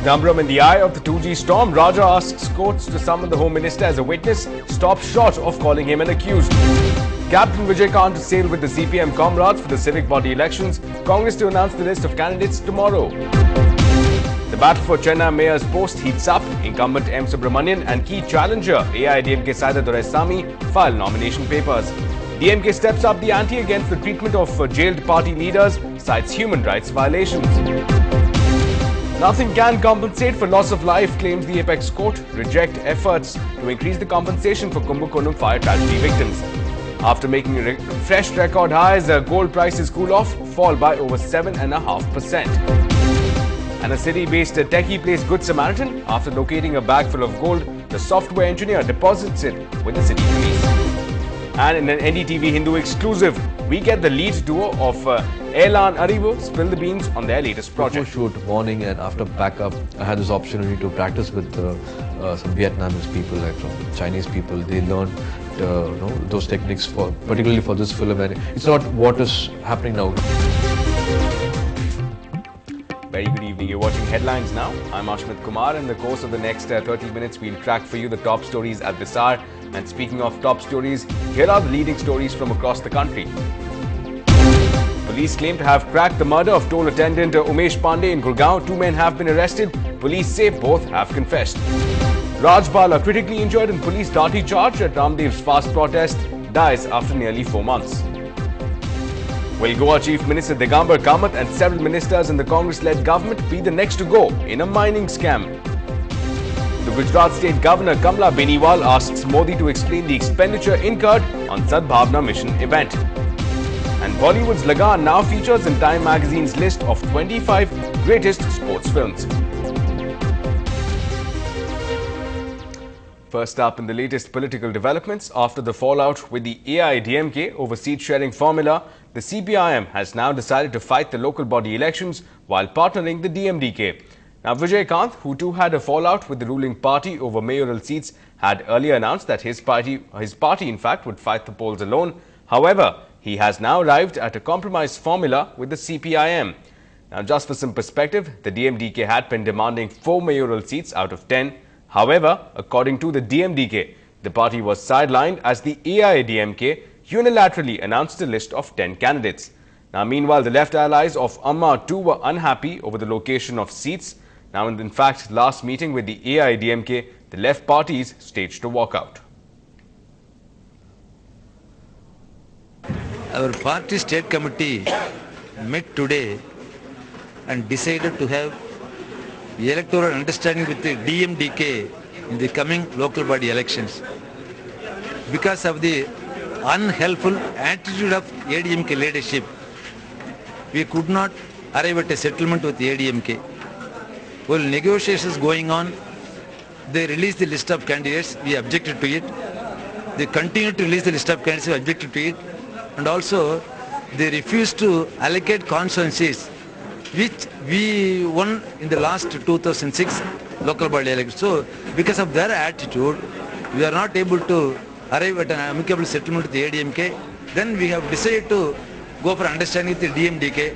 Chidambaram in the eye of the 2G storm. Raja asks courts to summon the Home Minister as a witness, stops short of calling him an accused. Captain Vijay to sail with the CPM comrades for the civic body elections. Congress to announce the list of candidates tomorrow. The battle for Chennai mayor's post heats up. Incumbent M. Subramanian and key challenger AIDMK Saida Doraisamy file nomination papers. DMK steps up the ante against the treatment of jailed party leaders, cites human rights violations. Nothing can compensate for loss of life, claims the Apex Court. Reject efforts to increase the compensation for Kumbakonam fire tragedy victims. After making fresh record highs, gold prices cool off, fall by over 7.5%. And a city-based techie plays Good Samaritan. After locating a bag full of gold, the software engineer deposits it with the city police. And in an NDTV Hindu exclusive, we get the lead duo of Airlan Arivo spill the beans on their latest project. Before shoot, morning and after backup, I had this opportunity to practice with some Vietnamese people, like from Chinese people. They learned those techniques particularly for this film, and it's not what is happening now. Very good evening. You're watching Headlines now. I'm Ashmit Kumar. In the course of the next 30 minutes, we'll track for you the top stories at this hour. And speaking of top stories, here are the leading stories from across the country. Police claim to have cracked the murder of toll attendant Umesh Pandey in Gurgaon. 2 men have been arrested. Police say both have confessed. Rajpal, critically injured in police lathi charge at Ramdev's fast protest, dies after nearly 4 months. Will Goa Chief Minister Digambar Kamath and several ministers in the Congress-led government be the next to go in a mining scam? The Gujarat State Governor Kamla Beniwal asks Modi to explain the expenditure incurred on Sadbhavna Mission event. And Bollywood's Lagan now features in Time magazine's list of 25 greatest sports films. First up in the latest political developments, after the fallout with the AIDMK over seat-sharing formula, the CPIM has now decided to fight the local body elections while partnering the DMDK. Now, Vijay Kant, who too had a fallout with the ruling party over mayoral seats, had earlier announced that his party in fact would fight the polls alone. However, he has now arrived at a compromise formula with the CPIM. Now, just for some perspective, the DMDK had been demanding 4 mayoral seats out of 10. However, according to the DMDK, the party was sidelined as the AIDMK unilaterally announced a list of 10 candidates. Now, meanwhile, the left allies of Amma too were unhappy over the location of seats. Now, in fact, last meeting with the AIDMK, the left parties staged a walkout. Our party state committee met today and decided to have electoral understanding with the DMDK in the coming local body elections. Because of the unhelpful attitude of ADMK leadership, we could not arrive at a settlement with the ADMK. While negotiations going on, they released the list of candidates, we objected to it. They continued to release the list of candidates, we objected to it. And also, they refused to allocate constituencies, which we won in the last 2006 local body election. So, because of their attitude, we are not able to arrive at an amicable settlement with the ADMK. Then we have decided to go for understanding with the DMDK.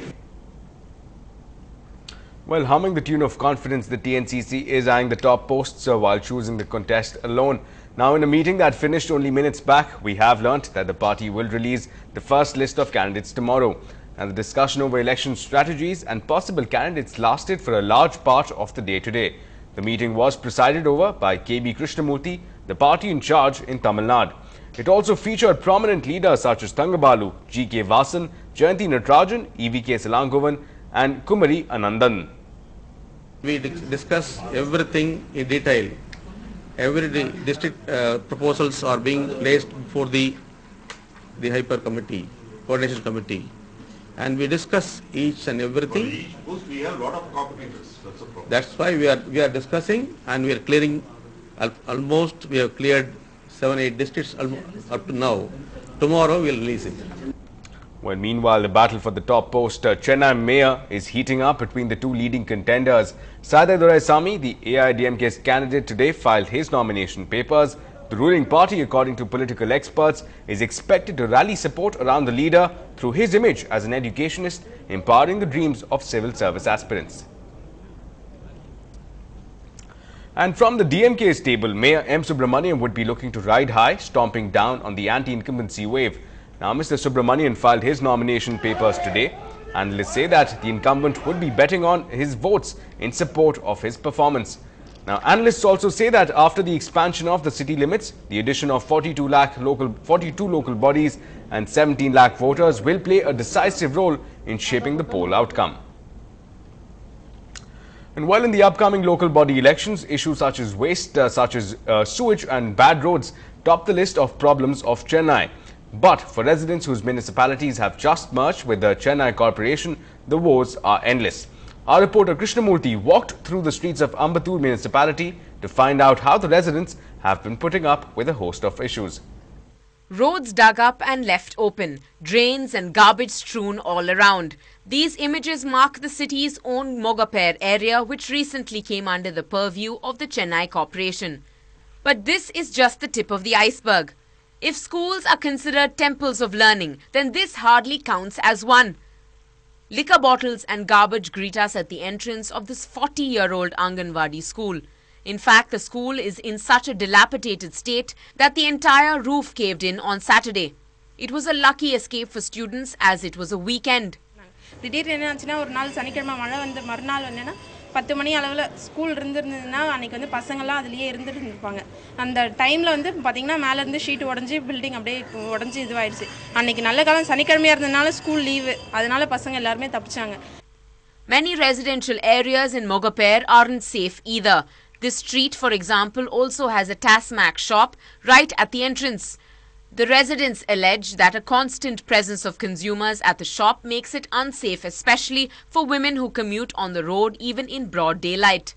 Well, humming the tune of confidence, the TNCC is eyeing the top posts while choosing the contest alone. Now, in a meeting that finished only minutes back, we have learnt that the party will release the first list of candidates tomorrow. And the discussion over election strategies and possible candidates lasted for a large part of the day today. The meeting was presided over by KB Krishnamurthy, the party in charge in Tamil Nadu. It also featured prominent leaders such as Thangabalu, GK Vasan, Jayanti Natarajan, EVK Salangovan and Kumari Anandan. We discuss everything in detail. Every district proposals are being placed before the hyper committee, coordination committee, and we discuss each and everything. We have a lot of competitors. That's the problem. That's why we are discussing, and we are clearing. Almost we have cleared 7-8 districts up to now. Tomorrow we will release it. Well, meanwhile, the battle for the top post, Chennai mayor, is heating up between the two leading contenders. Saida Doraisamy, the AIDMK's candidate, today filed his nomination papers. The ruling party, according to political experts, is expected to rally support around the leader through his image as an educationist, empowering the dreams of civil service aspirants. And from the DMK's table, Mayor M. Subramanian would be looking to ride high, stomping down on the anti-incumbency wave. Now, Mr. Subramanian filed his nomination papers today. Analysts say that the incumbent would be betting on his votes in support of his performance. Now, analysts also say that after the expansion of the city limits, the addition of 42 local bodies and 17 lakh voters will play a decisive role in shaping the poll outcome. And while in the upcoming local body elections, issues such as waste, sewage and bad roads top the list of problems of Chennai. But for residents whose municipalities have just merged with the Chennai Corporation, the woes are endless. Our reporter Krishnamurthy walked through the streets of Ambattur municipality to find out how the residents have been putting up with a host of issues. Roads dug up and left open, drains and garbage strewn all around. These images mark the city's own Mogaper area, which recently came under the purview of the Chennai Corporation. But this is just the tip of the iceberg. If schools are considered temples of learning, then this hardly counts as one. Liquor bottles and garbage greet us at the entrance of this 40-year-old Anganwadi school. In fact, the school is in such a dilapidated state that the entire roof caved in on Saturday. It was a lucky escape for students as it was a weekend. திடீர்னு என்னாச்சுன்னா ஒரு நாள் சனிக்கிழமை மழை வந்து மறுநாள் என்னன்னா 10 மணி அளவுல ஸ்கூல் இருந்திருந்ததுன்னா அன்னைக்கு வந்து பசங்க எல்லாம் அதுலயே இருந்திருப்பாங்க. அந்த டைம்ல வந்து பாத்தீங்கன்னா மேல இருந்து ஷீட் உடைஞ்சு பில்டிங் அப்படியே உடைஞ்சு இதுவாயிருச்சு. அன்னைக்கு நல்ல காலம் சனிக்கிழமையா இருந்தனால ஸ்கூல் லீவு. அதனால பசங்க எல்லாரும் தப்பிச்சாங்க. Many residential areas in Mogaper aren't safe either. This street, for example, also has a Tasmac shop right at the entrance. The residents allege that a constant presence of consumers at the shop makes it unsafe, especially for women who commute on the road even in broad daylight.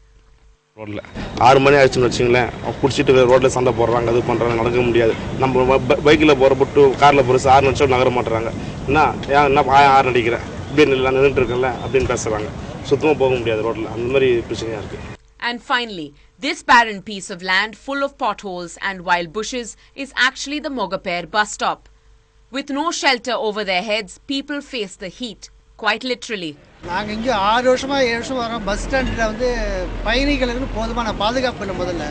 ரோட்ல 6 மணி ஆயிடுச்சுன்னு வச்சுங்களேன், குடிச்சிட்டு ரோட்ல சண்டை போடுறாங்க, அது பண்றாங்க, நடக்க முடியாது. நம்ம பைக்ல போறப்பட்டு கார்ல போற சார் நினைச்சோ நகர மாட்டறாங்க. என்ன ஆறு அடிக்கிற இப்படி நின்னுட்டு இருக்கல அப்படின்னு பேசுறாங்க. சுத்தமா போக முடியாது ரோட்ல. அந்த மாதிரி பிரச்சனையா இருக்கு. And finally, this barren piece of land full of potholes and wild bushes is actually the Mogaper bus stop. With no shelter over their heads, people face the heat, quite literally. நாங்க இங்க 6 வருஷமா 7 வருஷம் வரோம். Bus ஸ்டாண்ட்ல வந்து பயணிகளுக்கு போதுமான பாதுகாப்பு இல்ல முதல்ல.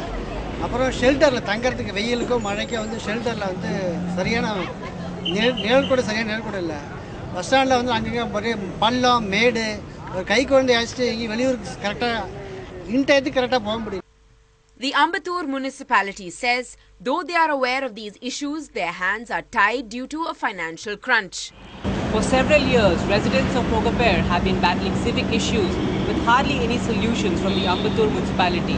அப்புறம் ஷெல்டர்ல தங்கறதுக்கு வெயிலுக்கோ மழைக்கோ வந்து ஷெல்டர்ல வந்து சரியான நிழல் கூட சரியான நிழல் கூட இல்ல. பஸ் ஸ்டாண்ட்ல வந்து அங்கங்க ஒரே பள்ளம் மேடு ஒரு கை குழந்தை அழைச்சிட்டு இங்க வெளியூருக்கு கரெக்டா The Ambattur municipality says, though they are aware of these issues, their hands are tied due to a financial crunch. For several years, residents of Mogaper have been battling civic issues with hardly any solutions from the Ambattur municipality.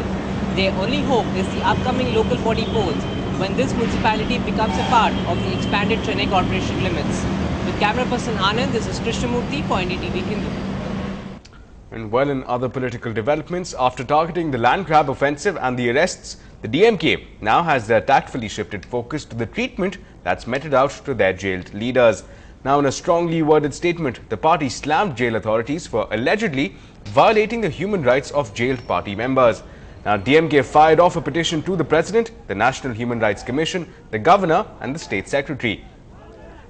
Their only hope is the upcoming local body polls, when this municipality becomes a part of the expanded Chennai Corporation limits. With camera person Anand, this is Krishnamurthy for NDTV-HINDU. And while in other political developments, after targeting the land grab offensive and the arrests, the DMK now has their tactfully shifted focus to the treatment that's meted out to their jailed leaders. Now, in a strongly worded statement, the party slammed jail authorities for allegedly violating the human rights of jailed party members. Now, DMK fired off a petition to the President, the National Human Rights Commission, the Governor and the State Secretary.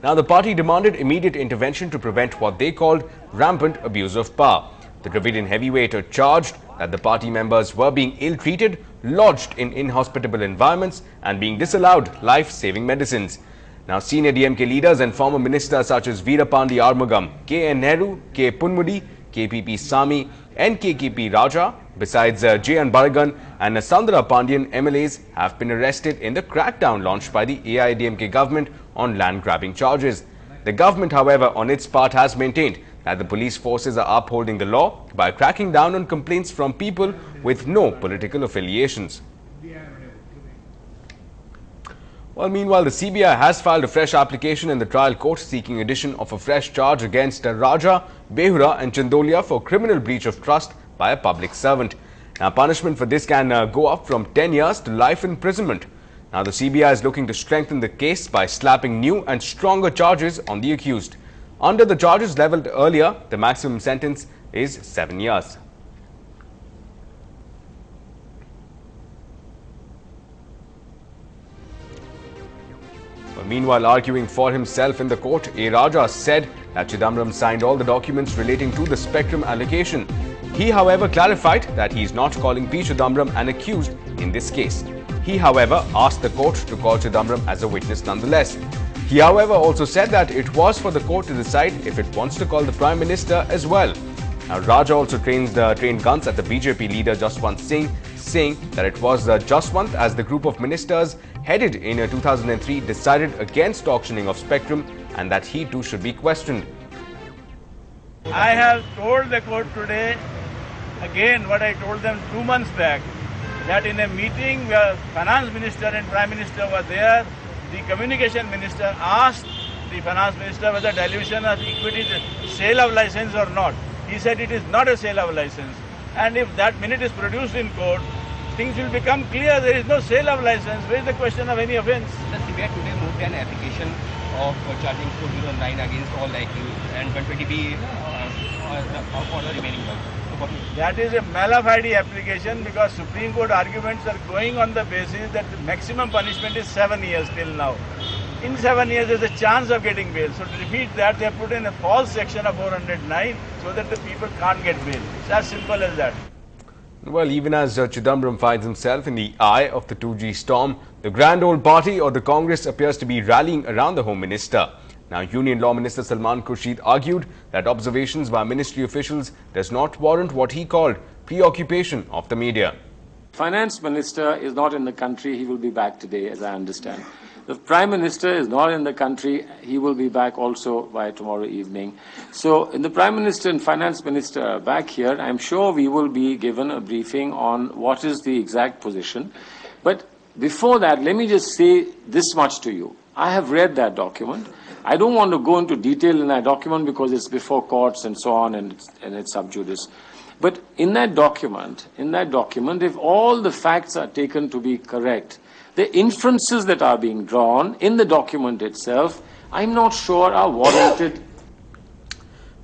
Now, the party demanded immediate intervention to prevent what they called rampant abuse of power. The Dravidian heavyweight charged that the party members were being ill-treated, lodged in inhospitable environments and being disallowed life-saving medicines. Now, senior DMK leaders and former ministers such as Veerapandi Armugam, K.N. Nehru, K. Punmudi, K.P.P. Sami and K.K.P. Raja, besides J.N. Baragan and Sandra Pandian MLAs have been arrested in the crackdown launched by the AIDMK government on land-grabbing charges. The government, however, on its part has maintained that the police forces are upholding the law by cracking down on complaints from people with no political affiliations. Well, meanwhile, the CBI has filed a fresh application in the trial court seeking addition of a fresh charge against Raja, Behura and Chandolia for criminal breach of trust by a public servant. Now, punishment for this can go up from 10 years to life imprisonment. Now, the CBI is looking to strengthen the case by slapping new and stronger charges on the accused. Under the charges levelled earlier, the maximum sentence is 7 years. But meanwhile, arguing for himself in the court, A. Raja said that Chidambaram signed all the documents relating to the spectrum allocation. He, however, clarified that he is not calling P. Chidambaram an accused in this case. He, however, asked the court to call Chidambaram as a witness nonetheless. He, however, also said that it was for the court to decide if it wants to call the Prime Minister as well. Now, Raja also trained guns at the BJP leader Jaswant Singh, saying that it was Jaswant as the group of ministers headed in 2003 decided against auctioning of spectrum and that he too should be questioned. I have told the court today, again what I told them 2 months back, that in a meeting where Finance Minister and Prime Minister were there, the Communication Minister asked the Finance Minister whether dilution of equity is a sale of license or not. He said it is not a sale of license. And if that minute is produced in court, things will become clear. There is no sale of license. Where is the question of any offence? The CBI today moved an application of charging 409 against all likelihood and 120B for the remaining ones. That is a malafide application because Supreme Court arguments are going on the basis that the maximum punishment is 7 years till now. In 7 years, there is a chance of getting bail. So to defeat that, they have put in a false section of 409 so that the people can't get bail. It's as simple as that. Well, even as Chidambaram finds himself in the eye of the 2G storm, the Grand Old Party or the Congress appears to be rallying around the Home Minister. Now, Union Law Minister Salman Khurshid argued that observations by ministry officials does not warrant what he called preoccupation of the media. Finance Minister is not in the country. He will be back today, as I understand. The Prime Minister is not in the country. He will be back also by tomorrow evening. So, in the Prime Minister and Finance Minister are back here, I'm sure we will be given a briefing on what is the exact position. But before that, let me just say this much to you. I have read that document. I don't want to go into detail in that document because it's before courts and so on and it's sub judice. But in that document, if all the facts are taken to be correct, the inferences that are being drawn in the document itself, I'm not sure are warranted.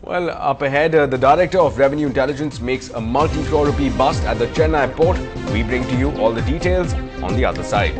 Well, up ahead, the Director of Revenue Intelligence makes a multi-crore rupee bust at the Chennai port. We bring to you all the details on the other side.